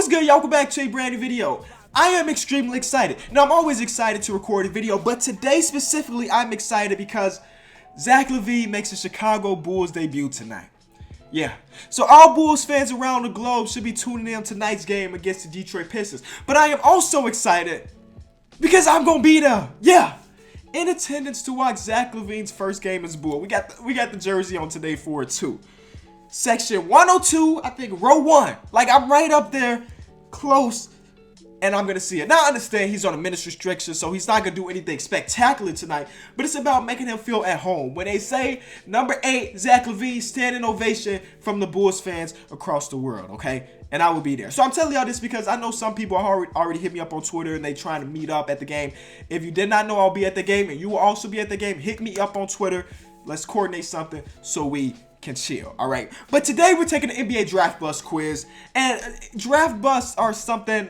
What's good, y'all? Welcome back to a brand new video. I am extremely excited. Now, I'm always excited to record a video, but today specifically, I'm excited because Zach LaVine makes the Chicago Bulls debut tonight. Yeah, so all Bulls fans around the globe should be tuning in tonight's game against the Detroit Pistons. But I am also excited because I'm gonna be there. Yeah, in attendance to watch Zach LaVine's first game as Bull. We got the jersey on today for it too. Section 102, I think row 1. Like, I'm right up there, close, and I'm gonna see it. Now I understand he's on a minutes restriction, so he's not gonna do anything spectacular tonight, but it's about making him feel at home. When they say number 8, Zach LaVine, standing ovation from the Bulls fans across the world, okay? And I will be there. So I'm telling y'all this because I know some people already hit me up on Twitter and they trying to meet up at the game. If you did not know I'll be at the game and you will also be at the game, hit me up on Twitter. Let's coordinate something so we can chill, all right? But today we're taking the NBA draft bust quiz, and draft busts are something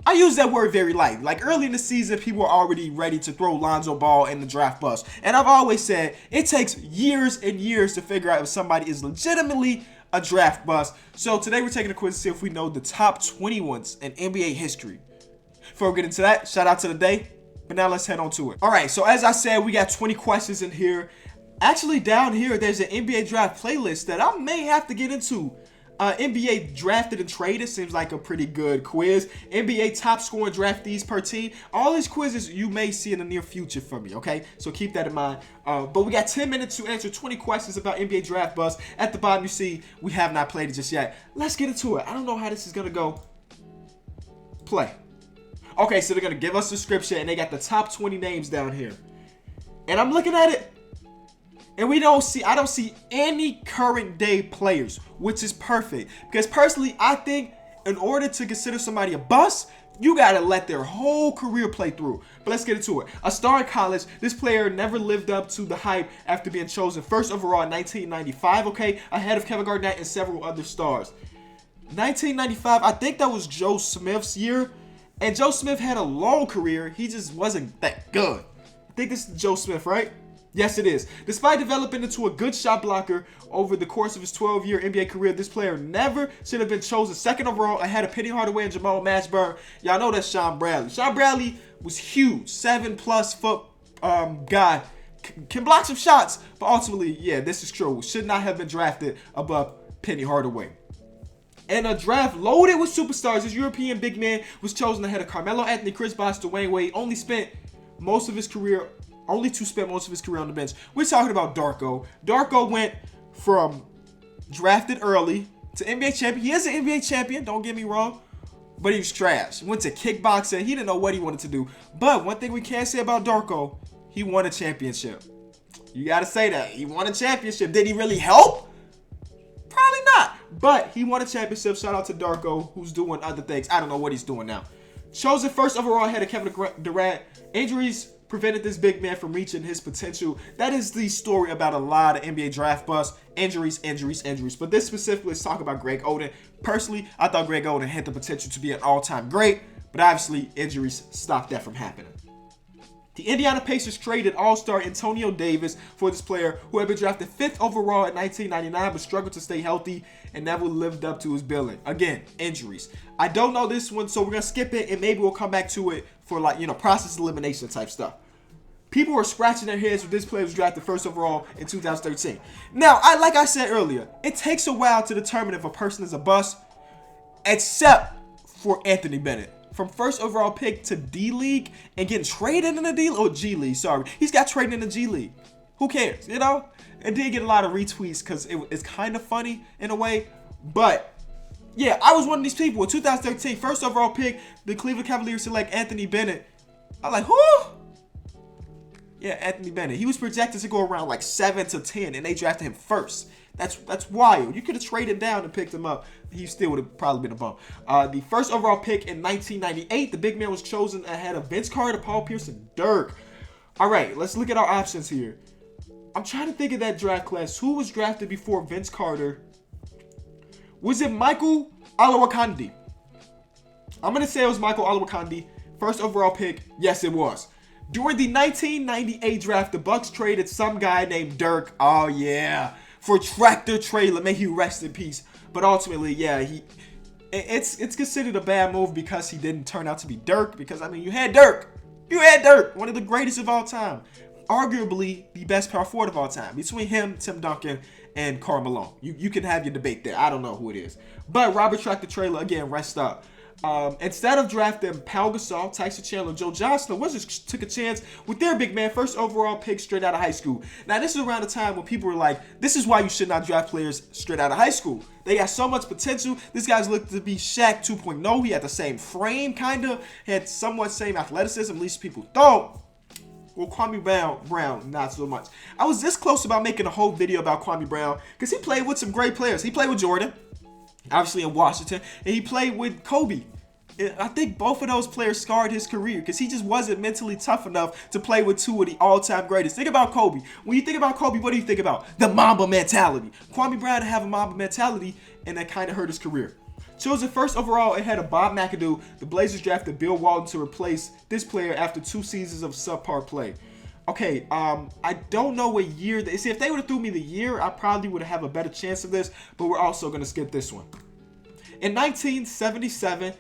I use that word very lightly. Like, early in the season, people are already ready to throw Lonzo Ball in the draft bust, and I've always said it takes years and years to figure out if somebody is legitimately a draft bust. So today we're taking a quiz to see if we know the top 20 ones in NBA history. Before we get into that, shout out to the day, but now let's head on to it. All right, so as I said, we got 20 questions in here. Actually, down here, there's an NBA draft playlist that I may have to get into. NBA drafted and traded seems like a pretty good quiz. NBA top scoring draftees per team. All these quizzes you may see in the near future from me, okay? So keep that in mind. But we got 10 minutes to answer 20 questions about NBA draft bust. At the bottom, you see we have not played it just yet. Let's get into it. I don't know how this is going to go. Play. Okay, so they're going to give us a description, and they got the top 20 names down here. And I'm looking at it. And I don't see any current day players, which is perfect. Because personally, I think in order to consider somebody a bust, you got to let their whole career play through. But let's get into it. A star in college, this player never lived up to the hype after being chosen first overall in 1995, okay? Ahead of Kevin Garnett and several other stars. 1995, I think that was Joe Smith's year. And Joe Smith had a long career. He just wasn't that good. I think this is Joe Smith, right? Yes, it is. Despite developing into a good shot blocker over the course of his 12-year NBA career, this player never should have been chosen second overall ahead of Penny Hardaway and Jamal Mashburn. Y'all know that's Sean Bradley. Sean Bradley was huge, 7+ foot guy. Can block some shots, but ultimately, yeah, this is true. Should not have been drafted above Penny Hardaway. And a draft loaded with superstars, this European big man was chosen ahead of Carmelo Anthony, Chris Bosh, Dwayne Wade. Only to spend most of his career on the bench. We're talking about Darko. Darko went from drafted early to NBA champion. He is an NBA champion, don't get me wrong, but he was trash. Went to kickboxing. He didn't know what he wanted to do. But one thing we can say about Darko, he won a championship. You got to say that. He won a championship. Did he really help? Probably not. But he won a championship. Shout out to Darko, who's doing other things. I don't know what he's doing now. Chosen first overall ahead of Kevin Durant. Injuries prevented this big man from reaching his potential. That is the story about a lot of NBA draft busts. Injuries. But this specifically, let's talk about Greg Oden. Personally, I thought Greg Oden had the potential to be an all-time great, but obviously injuries stopped that from happening. The Indiana Pacers traded all-star Antonio Davis for this player who had been drafted 5th overall in 1999 but struggled to stay healthy and never lived up to his billing. Again, injuries. I don't know this one, so we're going to skip it and maybe we'll come back to it for, like, process elimination type stuff. People were scratching their heads when this player was drafted 1st overall in 2013. Now, like I said earlier, it takes a while to determine if a person is a bust, except for Anthony Bennett. From 1st overall pick to D-League and getting traded in the G-League, sorry. He's got traded in the G-League. Who cares, It did get a lot of retweets because it's kind of funny in a way. But, yeah, I was one of these people. In 2013, 1st overall pick, the Cleveland Cavaliers select Anthony Bennett. I'm like, who? Yeah, Anthony Bennett. He was projected to go around like 7 to 10, and they drafted him 1st. That's wild. You could have traded down and picked him up. He still would have probably been a bum. The 1st overall pick in 1998, the big man was chosen ahead of Vince Carter, Paul Pierce, and Dirk. All right, let's look at our options here. I'm trying to think of that draft class. Who was drafted before Vince Carter? Was it Michael Olowokandi? I'm going to say it was Michael Olowokandi. 1st overall pick. Yes, it was. During the 1998 draft, the Bucks traded some guy named Dirk. Oh, yeah. For Tractor Trailer. May he rest in peace. But ultimately, yeah, it's considered a bad move because he didn't turn out to be Dirk. Because I mean, you had Dirk, one of the greatest of all time, arguably the best power forward of all time. Between him, Tim Duncan, and Karl Malone, you can have your debate there. I don't know who it is, but Robert Tractor Trailer again, rest up. Instead of drafting Pau Gasol, Tyson Chandler, Joe Johnson, the Wizards took a chance with their big man, first overall pick straight out of high school. Now, this is around the time when people were like, this is why you should not draft players straight out of high school. They got so much potential. This guy's looked to be Shaq 2.0. He had the same frame, kind of. Had somewhat same athleticism, at least people thought. Well, Kwame Brown, not so much. I was this close about making a whole video about Kwame Brown because he played with some great players. He played with Jordan, obviously in Washington, and he played with Kobe. I think both of those players scarred his career because he just wasn't mentally tough enough to play with two of the all-time greatest. Think about Kobe. When you think about Kobe, what do you think about? The Mamba mentality. Kwame Brown to have a Mamba mentality, and that kind of hurt his career. Chosen first overall ahead of Bob McAdoo, the Blazers drafted Bill Walton to replace this player after 2 seasons of subpar play. Okay, I don't know what year. See, if they would have threw me the year, I probably would have a better chance of this, but we're also going to skip this one. In 1977,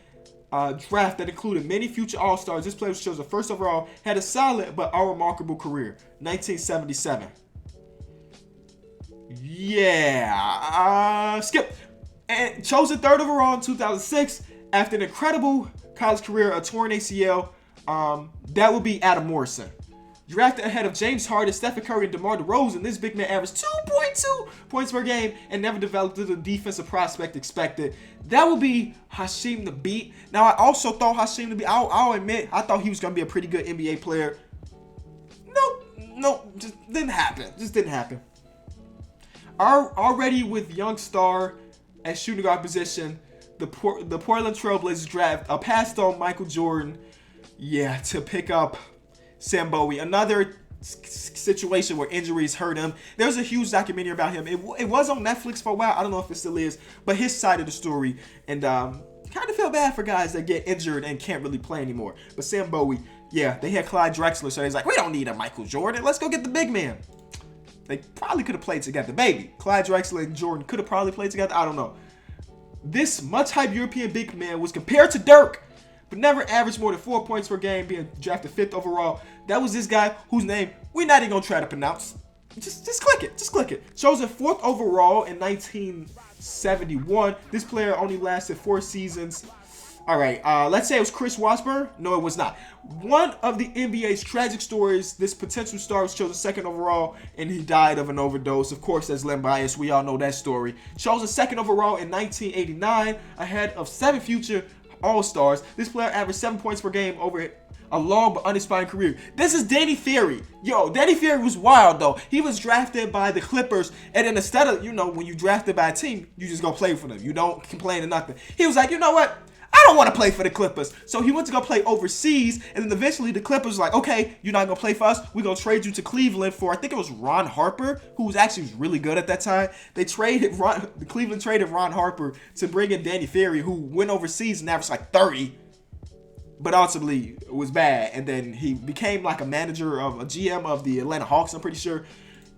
draft that included many future All-Stars, this player was chosen first overall, had a solid but unremarkable career. 1977. Yeah, skip. And chosen third overall in 2006 after an incredible college career, a torn ACL. That would be Adam Morrison. Drafted ahead of James Harden, Stephen Curry, and DeMar DeRozan, this big man averaged 2.2 points per game and never developed the defensive prospect expected. That would be Hasheem Thabeet. Now, I also thought Hasheem Thabeet, I'll admit, I thought he was going to be a pretty good NBA player. Nope, just didn't happen. Already with young star at shooting guard position, the Portland Trail Blazers draft passed on Michael Jordan, to pick up Sam Bowie. Another situation where injuries hurt him. There's a huge documentary about him. It was on Netflix for a while. I don't know if it still is, but his side of the story. And kind of feel bad for guys that get injured and can't really play anymore. But Sam Bowie, they had Clyde Drexler, so he's like, we don't need a Michael Jordan. Let's go get the big man. They probably could have played together. Maybe. Clyde Drexler and Jordan could have probably played together. I don't know. This much-hyped European big man was compared to Dirk, but never averaged more than 4 points per game, being drafted 5th overall. That was this guy whose name we're not even going to try to pronounce. Just click it. Chosen 4th overall in 1971. This player only lasted 4 seasons. All right, let's say it was Chris Washburn. No, it was not. One of the NBA's tragic stories, this potential star was chosen 2nd overall, and he died of an overdose. Of course, that's Len Bias. We all know that story. Chosen 2nd overall in 1989, ahead of 7 future All-Stars. This player averaged 7 points per game over a long but uninspiring career. This is Danny Ferry. Danny Ferry was wild, though. He was drafted by the Clippers, and then instead of, when you drafted by a team, you just go play for them. You don't complain or nothing. He was like, you know what? I don't want to play for the Clippers. So he went to go play overseas, and then eventually the Clippers was like, okay, you're not going to play for us. We're going to trade you to Cleveland for, I think it was Ron Harper, who was actually really good at that time. Cleveland traded Ron Harper to bring in Danny Ferry, who went overseas and averaged like 30, but ultimately was bad. And then he became like a manager of a GM of the Atlanta Hawks, I'm pretty sure.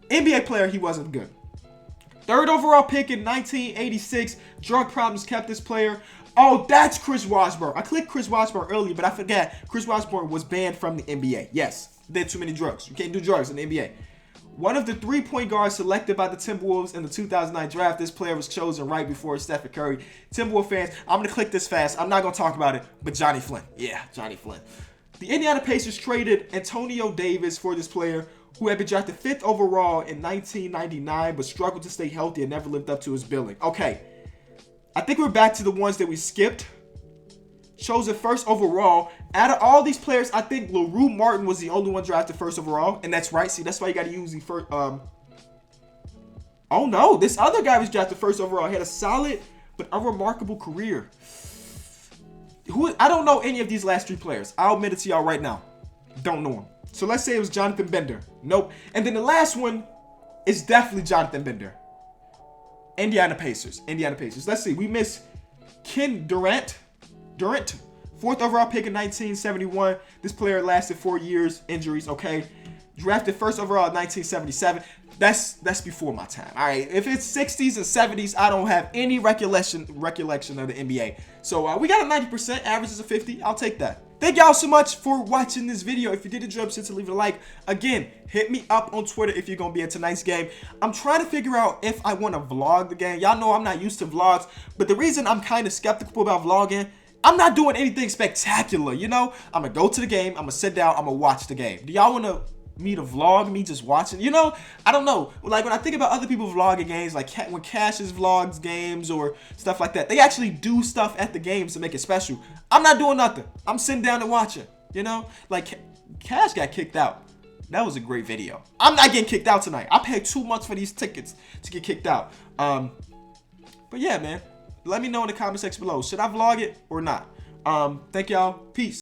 NBA player, he wasn't good. 3rd overall pick in 1986. Drug problems kept this player. Oh, that's Chris Washburn. I clicked Chris Washburn earlier, but I forgot Chris Washburn was banned from the NBA. Yes, did too many drugs. You can't do drugs in the NBA. One of the 3-point guards selected by the Timberwolves in the 2009 draft. This player was chosen right before Stephen Curry. Timberwolves fans, I'm going to click this fast. I'm not going to talk about it, but Johnny Flynn. Yeah, Johnny Flynn. The Indiana Pacers traded Antonio Davis for this player, who had been drafted 5th overall in 1999, but struggled to stay healthy and never lived up to his billing. Okay. I think we're back to the ones that we skipped. Chosen 1st overall. Out of all these players, I think LaRue Martin was the only one drafted 1st overall. And that's right. See, that's why you got to use the first. Oh, no. This other guy was drafted 1st overall. He had a solid but unremarkable career. I don't know any of these last 3 players. I'll admit it to y'all right now. Don't know him. So let's say it was Jonathan Bender. Nope. And then the last one is definitely Jonathan Bender. Indiana Pacers. Let's see. We missed Ken Durant. 4th overall pick in 1971. This player lasted 4 years. Injuries, okay. Drafted 1st overall in 1977. that's before my time. All right, if it's 60s and 70s, I don't have any recollection of the NBA. So we got a 90%, average is a 50. I'll take that. Thank y'all so much for watching this video. If you did enjoy, to leave it a like. Again, hit me up on Twitter if you're gonna be at tonight's game. I'm trying to figure out if I want to vlog the game. Y'all know I'm not used to vlogs, but the reason I'm kind of skeptical about vlogging, I'm not doing anything spectacular, you know? I'm gonna go to the game, I'm gonna sit down, I'm gonna watch the game. Do y'all wanna me to vlog me just watching? You know, I don't know. Like when I think about other people vlogging games, like when Cassius vlogs games or stuff like that, they actually do stuff at the games to make it special. I'm not doing nothing. I'm sitting down and watching, you know? Like Cash got kicked out. That was a great video. I'm not getting kicked out tonight. I paid 2 months for these tickets to get kicked out. But yeah, man, let me know in the comment section below. Should I vlog it or not? Thank y'all. Peace.